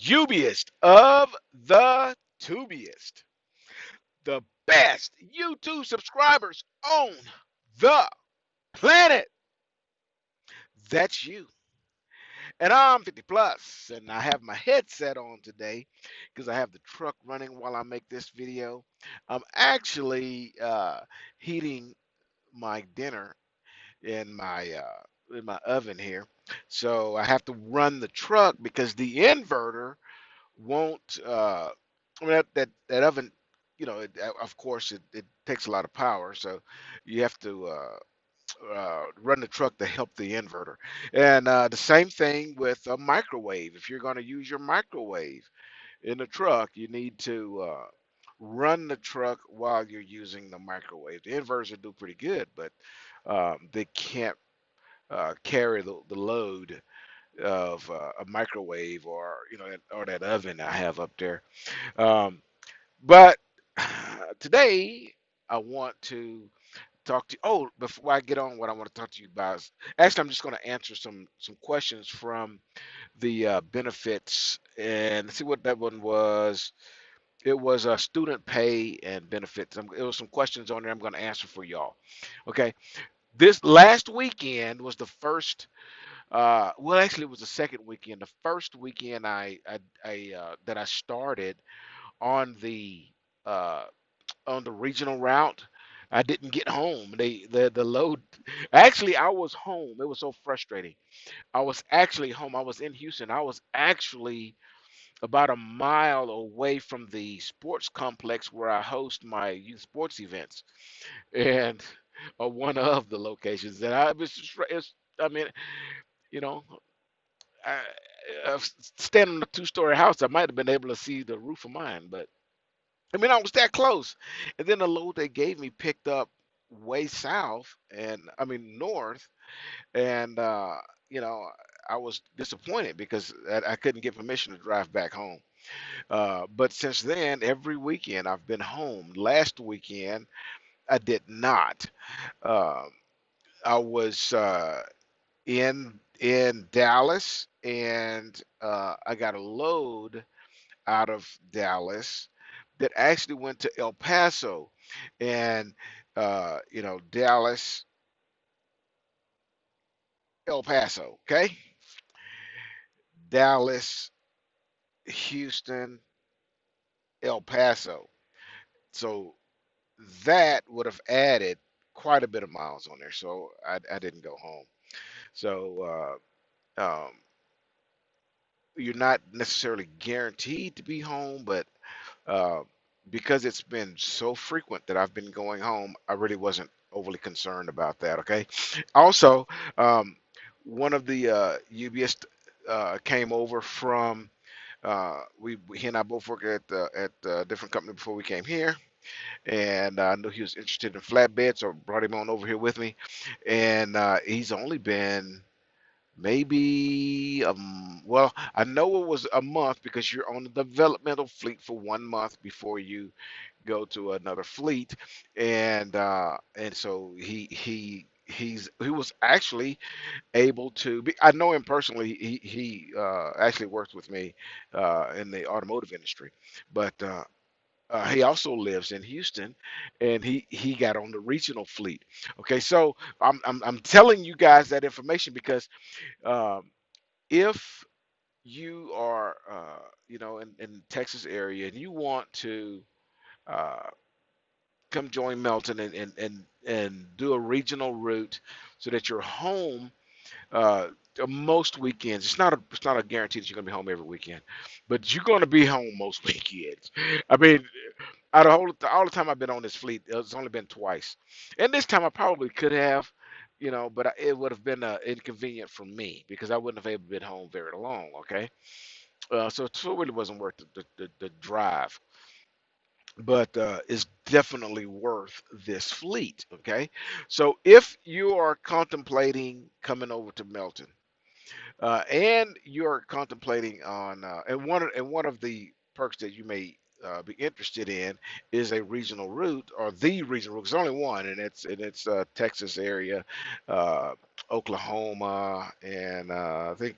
Ubiest of the tubiest, the best YouTube subscribers on the planet. That's you. And I'm 50 plus, and I have my headset on today because I have the truck running while I make this video. I'm actually heating my dinner in my oven here, so I have to run the truck because the inverter won't. I mean that oven, of course, it takes a lot of power, so you have to run the truck to help the inverter. And the same thing with a microwave. If you're going to use your microwave in the truck, you need to run the truck while you're using the microwave. The inverters will do pretty good, but they can't carry the load of a microwave or or that oven I have up there. Um, but today I want to talk to you. Oh, before I get on, what I want to talk to you about is actually I'm just going to answer some questions from the benefits and see what that one was. It was student pay and benefits. It was some questions on there I'm going to answer for y'all. Okay, this last weekend was the first. Well, actually, it was the second weekend. The first weekend that I started on uh, the regional route. I didn't get home. The load. Actually, I was home. It was so frustrating. I was actually home. I was in Houston. I was actually about a mile away from the sports complex where I host my youth sports events, and one of the locations. And I was, I mean, you know, I, standing on a two-story house, I might have been able to see the roof of mine, but I mean, I was that close. And then the load they gave me picked up way south, and I mean north, and you know, I was disappointed because I couldn't get permission to drive back home. But since then, every weekend I've been home. Last weekend I did not. Uh, I was in Dallas, and I got a load out of Dallas that actually went to El Paso, and Dallas, El Paso, okay, Dallas, Houston, El Paso. So that would have added quite a bit of miles on there. So I didn't go home. So you're not necessarily guaranteed to be home, but uh, because it's been so frequent that I've been going home, I really wasn't overly concerned about that. Okay. Also, um, one of the UBS came over from he and I both worked at a different company before we came here, and I knew he was interested in flatbed, so I brought him on over here with me, and he's only been maybe well, I know it was a month because you're on the developmental fleet for 1 month before you go to another fleet, and so he was actually able to be. I know him personally. He actually worked with me in the automotive industry, but he also lives in Houston, and he got on the regional fleet. Okay, so I'm telling you guys that information because um, if you are in Texas area and you want to uh, come join Melton and do a regional route so that you're home uh, most weekends. It's not a guarantee that you're gonna be home every weekend, but you're gonna be home most weekends. I mean, out of all the time I've been on this fleet, it's only been twice, and this time I probably could have, but it would have been inconvenient for me because I wouldn't have able been home very long. Okay, so it really wasn't worth the drive, but it's definitely worth this fleet. Okay, so if you are contemplating coming over to Melton, and you're contemplating on and one of the perks that you may be interested in is a regional route or the regional route. There's only one, and it's Texas area, uh, Oklahoma, and I think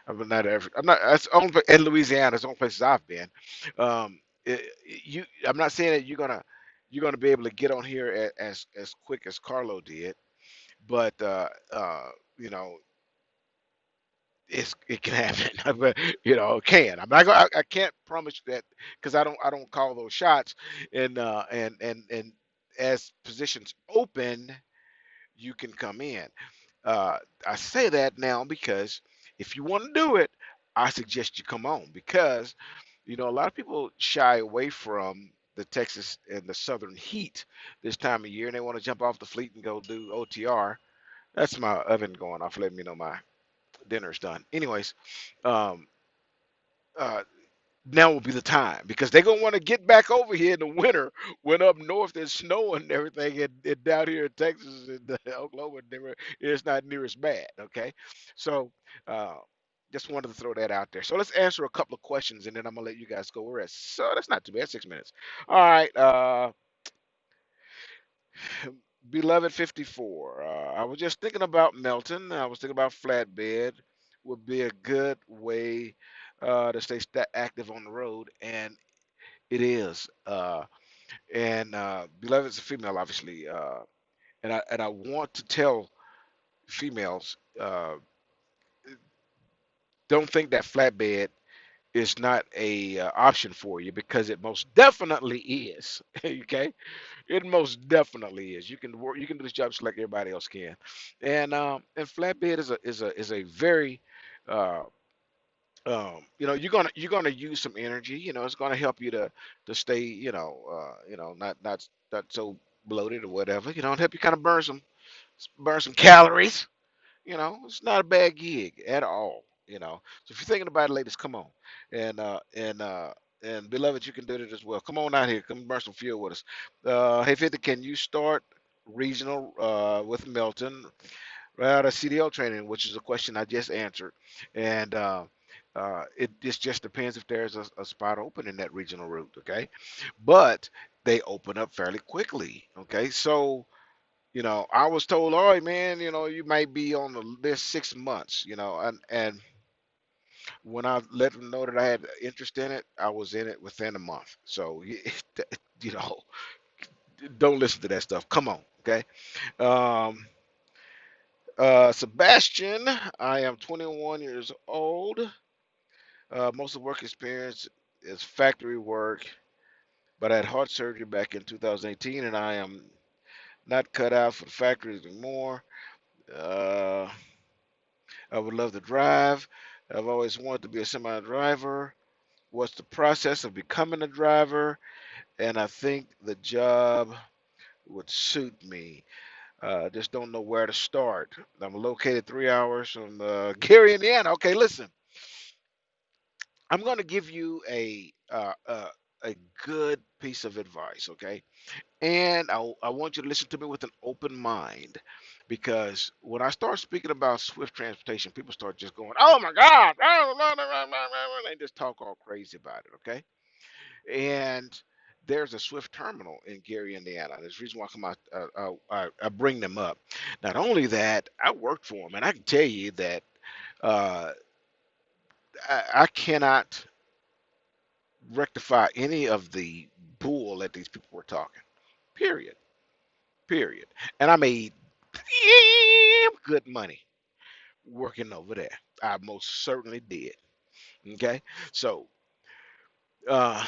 I'm not ever. I'm not. That's only in Louisiana. It's the only places I've been. I'm not saying that you're gonna be able to get on here as quick as Carlo did, but you know, it can happen. But it can. I'm not gonna. I can't promise you that because I don't call those shots. And as positions open, you can come in. Uh, I say that now because if you want to do it, I suggest you come on because a lot of people shy away from the Texas and the southern heat this time of year, and they want to jump off the fleet and go do OTR. That's my oven going off, letting me know my dinner's done. Anyways, um, uh, now will be the time because they're gonna want to get back over here in the winter when up north there's snow and everything, and down here in Texas and Oklahoma, it's not near as bad. Okay, so uh, just wanted to throw that out there. So let's answer a couple of questions and then I'm gonna let you guys go rest. So that's not too bad, 6 minutes. All right, beloved 54. I was just thinking about Melton. I was thinking about flatbed would be a good way to stay active on the road, and it is. And beloved is a female, obviously. And I want to tell females, don't think that flatbed is not a option for you because it most definitely is. Okay, it most definitely is. You can work. You can do this job just like everybody else can. And flatbed is a very uh, you're gonna use some energy. It's gonna help you to stay, not so bloated or whatever. Help you kind of burn some calories. It's not a bad gig at all. So if you're thinking about it, ladies, come on, and beloved, you can do it as well. Come on out here, come burn some fuel with us. Hey, 50, can you start regional with Melton? Well, the CDL training, which is a question I just answered, and it just depends if there's a spot open in that regional route. Okay, but they open up fairly quickly. Okay, so I was told, all right, man, you might be on the list 6 months. And when I let them know that I had interest in it, I was in it within a month. So you know, don't listen to that stuff. Come on, okay. Um, Sebastian, I am 21 years old. Most of the work experience is factory work, but I had heart surgery back in 2018, and I am not cut out for the factories anymore. Uh, I would love to drive. I've always wanted to be a semi driver. What's the process of becoming a driver? And I think the job would suit me. Just don't know where to start. I'm located 3 hours from Gary, Indiana. Okay, listen. I'm going to give you a good piece of advice, okay? And I want you to listen to me with an open mind because when I start speaking about swift transportation, people start just going, oh my God, they just talk all crazy about it, okay? And there's a Swift terminal in Gary, Indiana. There's the reason why I come out, I bring them up. Not only that, I worked for them, and I can tell you that uh, I cannot rectify any of the bull that these people were talking. Period. Period. And I made damn good money working over there. I most certainly did. Okay, so uh,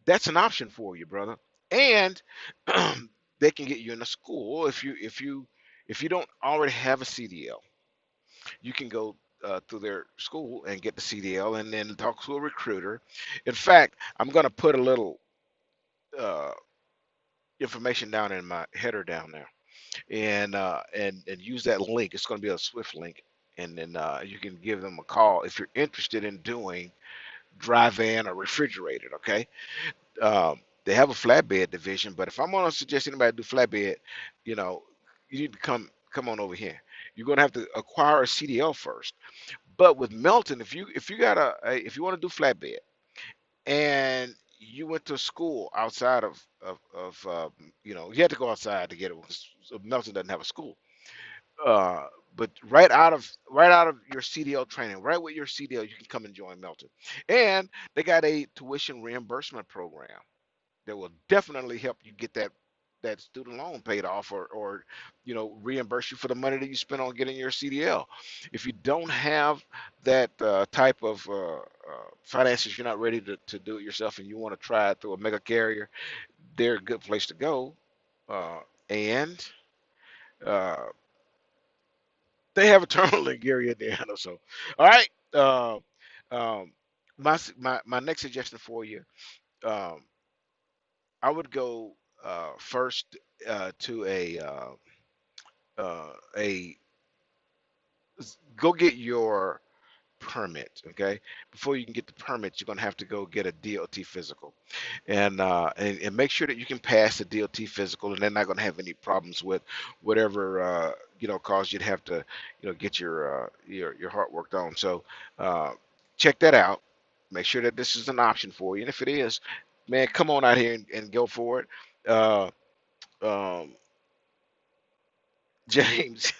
that's an option for you, brother. And they can get you in a school if you don't already have a CDL. You can go through their school and get the CDL, and then talk to a recruiter. In fact, I'm going to put a little uh, information down in my header down there, and use that link. It's going to be a Swift link, and then you can give them a call if you're interested in doing dry van or refrigerated. Okay, they have a flatbed division, but if I'm going to suggest anybody do flatbed, you know, you need to come on over here. You're going to have to acquire a CDL first. But with Melton, if you got if you want to do flatbed and you went to school outside of you had to go outside to get it because Melton doesn't have a school. But right out of your CDL training, right with your CDL, you can come and join Melton. And they got a tuition reimbursement program that will definitely help you get that student loan paid off, or reimburse you for the money that you spent on getting your CDL. If you don't have that type of finances, you're not ready to do it yourself, and you want to try it through a mega carrier, they're a good place to go. And uh, they have a terminal in Gary, Indiana. So, all right. Um, my next suggestion for you, um, I would go first to a go get your permit. Okay, before you can get the permit, you're gonna have to go get a DOT physical, and make sure that you can pass the DOT physical, and they're not gonna have any problems with whatever caused you to have to get your heart worked on. So uh, check that out. Make sure that this is an option for you, and if it is, man, come on out here and go for it. Uh, um, James,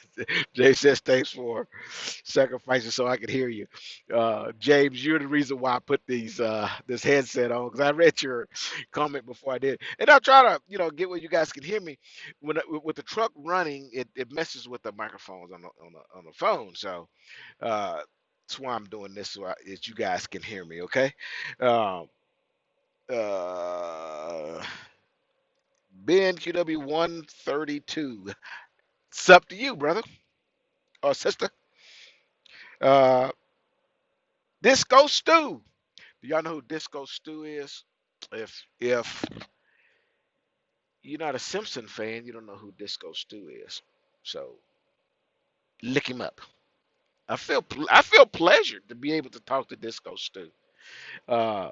James says thanks for sacrificing so I could hear you. James, you're the reason why I put this headset on, because I read your comment before I did, and I'll try to get where you guys can hear me. With the truck running, it messes with the microphones on the phone, so that's why I'm doing this, so that you guys can hear me. Okay. Um, uh, Ben QW 132. It's up to you, brother or sister. Uh, Disco Stew. Do y'all know who Disco Stew is? If you're not a Simpson fan, you don't know who Disco Stew is. So look him up. I feel pleasured to be able to talk to Disco Stew. Uh,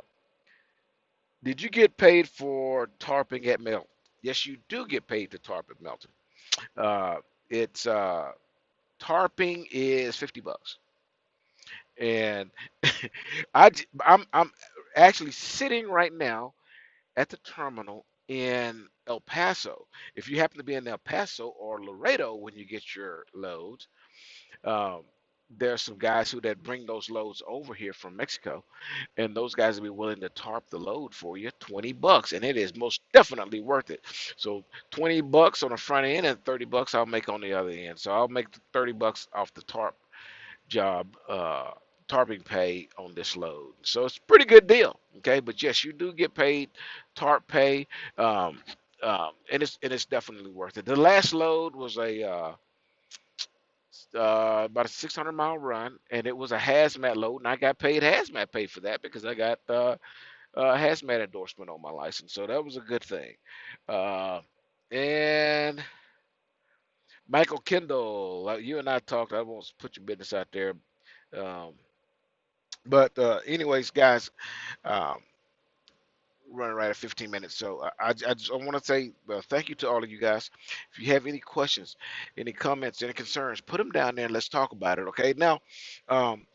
did you get paid for tarping at Melton? Yes, you do get paid to tarp at Melton. Uh, it's tarping is $50, and I'm actually sitting right now at the terminal in El Paso. If you happen to be in El Paso or Laredo when you get your loads, um, there's some guys who that bring those loads over here from Mexico, and those guys will be willing to tarp the load for you, $20, and it is most definitely worth it. So $20 on the front end and $30 I'll make on the other end. So I'll make the $30 off the tarp job, tarping pay on this load. So it's a pretty good deal. Okay, but yes, you do get paid tarp pay, um, and it's definitely worth it. The last load was about a 600-mile run, and it was a hazmat load, and I got paid hazmat pay for that because I got hazmat endorsement on my license, so that was a good thing. Uh, and Michael Kendall, you and I talked. I won't put your business out there. Um, But anyways, guys, um, running right at 15 minutes. So I just want to say thank you to all of you guys. If you have any questions, any comments, any concerns, put them down there and let's talk about it. Okay. Now, um,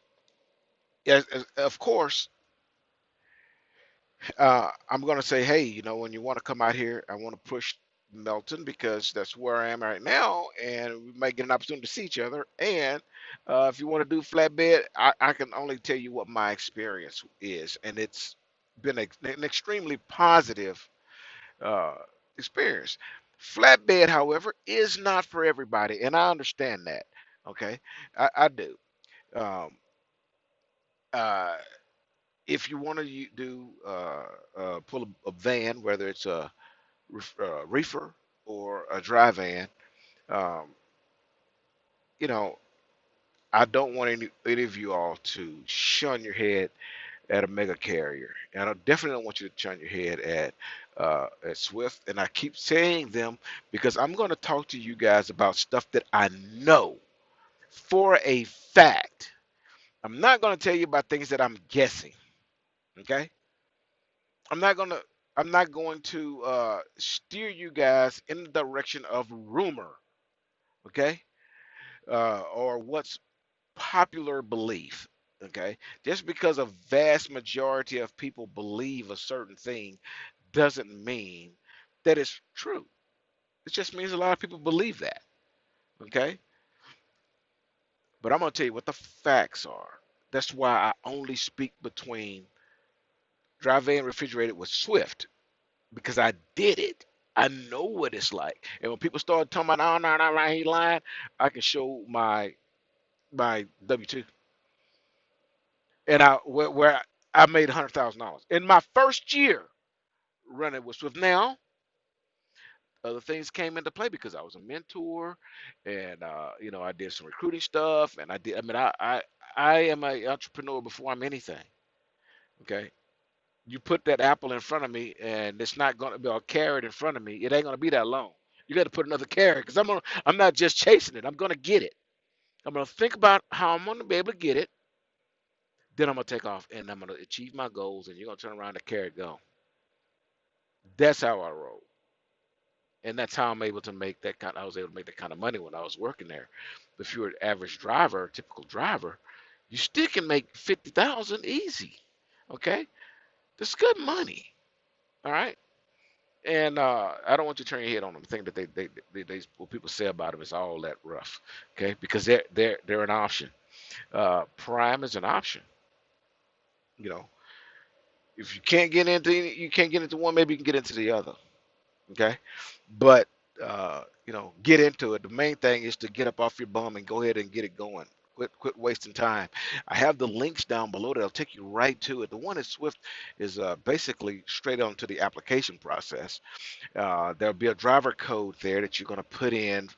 of course, I'm going to say, hey, when you want to come out here, I want to push Melton because that's where I am right now, and we might get an opportunity to see each other. And if you want to do flatbed, I can only tell you what my experience is, and it's been an extremely positive uh, experience. Flatbed, however, is not for everybody, and I understand that. Okay, I do. Um, uh, if you want to do pull a van, whether it's a reefer or a dry van, um, you know, I don't want any of you all to shun your head at a mega carrier, and I definitely don't want you to shun your head at Swift. And I keep saying them because I'm going to talk to you guys about stuff that I know for a fact. I'm not going to tell you about things that I'm guessing. Okay, I'm not gonna I'm not going to steer you guys in the direction of rumor, okay, or what's popular belief. Okay, just because a vast majority of people believe a certain thing doesn't mean that it's true. It just means a lot of people believe that. Okay, But I'm gonna tell you what the facts are. That's why I only speak between dry van refrigerated with Swift because I did it. I know what it's like. And when people start talking about, oh no, no, no, he lying, I can show my W-2, and where I made $100,000 in my first year running with Swift. Now other things came into play because I was a mentor, and I did some recruiting stuff, and I did. I mean, I am an entrepreneur before I'm anything. Okay, you put that apple in front of me, and it's not going to be a carrot in front of me. It ain't going to be that long. You got to put another carrot because I'm not just chasing it. I'm going to get it. I'm going to think about how I'm going to be able to get it. Then I'm going to take off, and I'm going to achieve my goals, and you're going to turn around the carrot go. That's how I roll. And that's how I'm able to make that kind. I was able to make that kind of money when I was working there. If you're an average driver, typical driver, you still can make 50,000 easy. Okay, that's good money. All right, and I don't want you to turn your head on them. Think that they what people say about them is all that rough. Okay, because they're an option. Prime is an option. You know, if you can't get into one, maybe you can get into the other. Okay, but get into it. The main thing is to get up off your bum and go ahead and get it going. Quit wasting time. I have the links down below that'll take you right to it. The one at Swift is basically straight onto the application process. There'll be a driver code there that you're going to put in.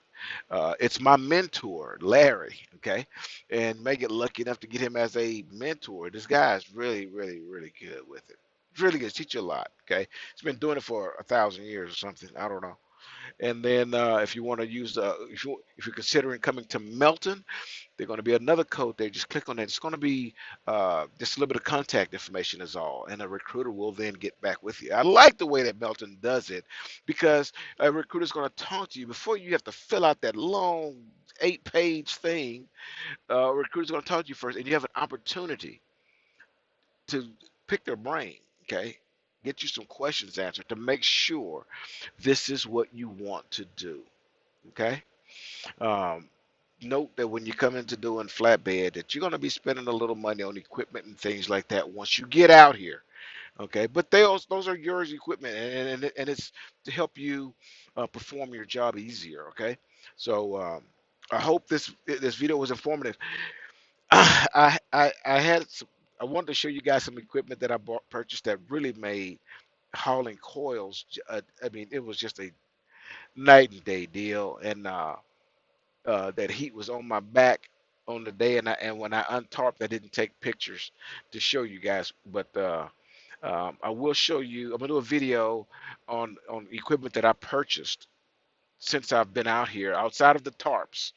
It's my mentor, Larry. Okay, and may get lucky enough to get him as a mentor. This guy is really, really, really good with it. Really good. Teach you a lot. Okay, he's been doing it for 1,000 years or something. I don't know. And then if you want to use if you're considering coming to Melton, there's going to be another code there. Just click on it. It's going to be just a little bit of contact information is all, and a recruiter will then get back with you. I like the way that Melton does it because a recruiter's going to talk to you before you have to fill out that long 8-page thing. A recruiter's going to talk to you first, and you have an opportunity to pick their brain. Okay, get you some questions answered to make sure this is what you want to do. Okay. Um, Note that when you come into doing flatbed, that you're going to be spending a little money on equipment and things like that once you get out here. Okay. But those are yours equipment, and it's to help you perform your job easier. Okay. So I hope this video was informative. I had some, I wanted to show you guys some equipment that I purchased that really made hauling coils. I mean, it was just a night and day deal, and that heat was on my back on the day, and when I untarped, I didn't take pictures to show you guys, but I will show you. I'm gonna do a video on equipment that I purchased since I've been out here, outside of the tarps,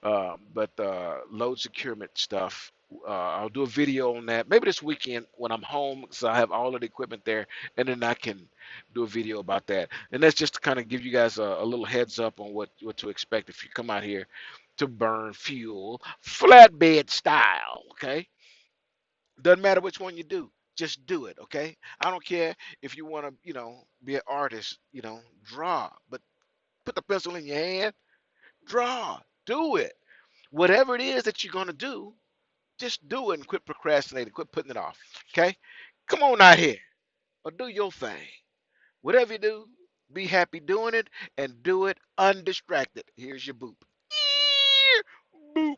but load securement stuff. I'll do a video on that maybe this weekend when I'm home, so I have all of the equipment there, and then I can do a video about that. And that's just to kind of give you guys a little heads up on what to expect if you come out here to burn fuel flatbed style. Okay, doesn't matter which one you do, just do it. Okay, I don't care if you want to, be an artist, draw, but put the pencil in your hand, draw, do it. Whatever it is that you're gonna do, just do it and quit procrastinating, quit putting it off. Okay? Come on out here or do your thing. Whatever you do, be happy doing it and do it undistracted. Here's your boop. Boop.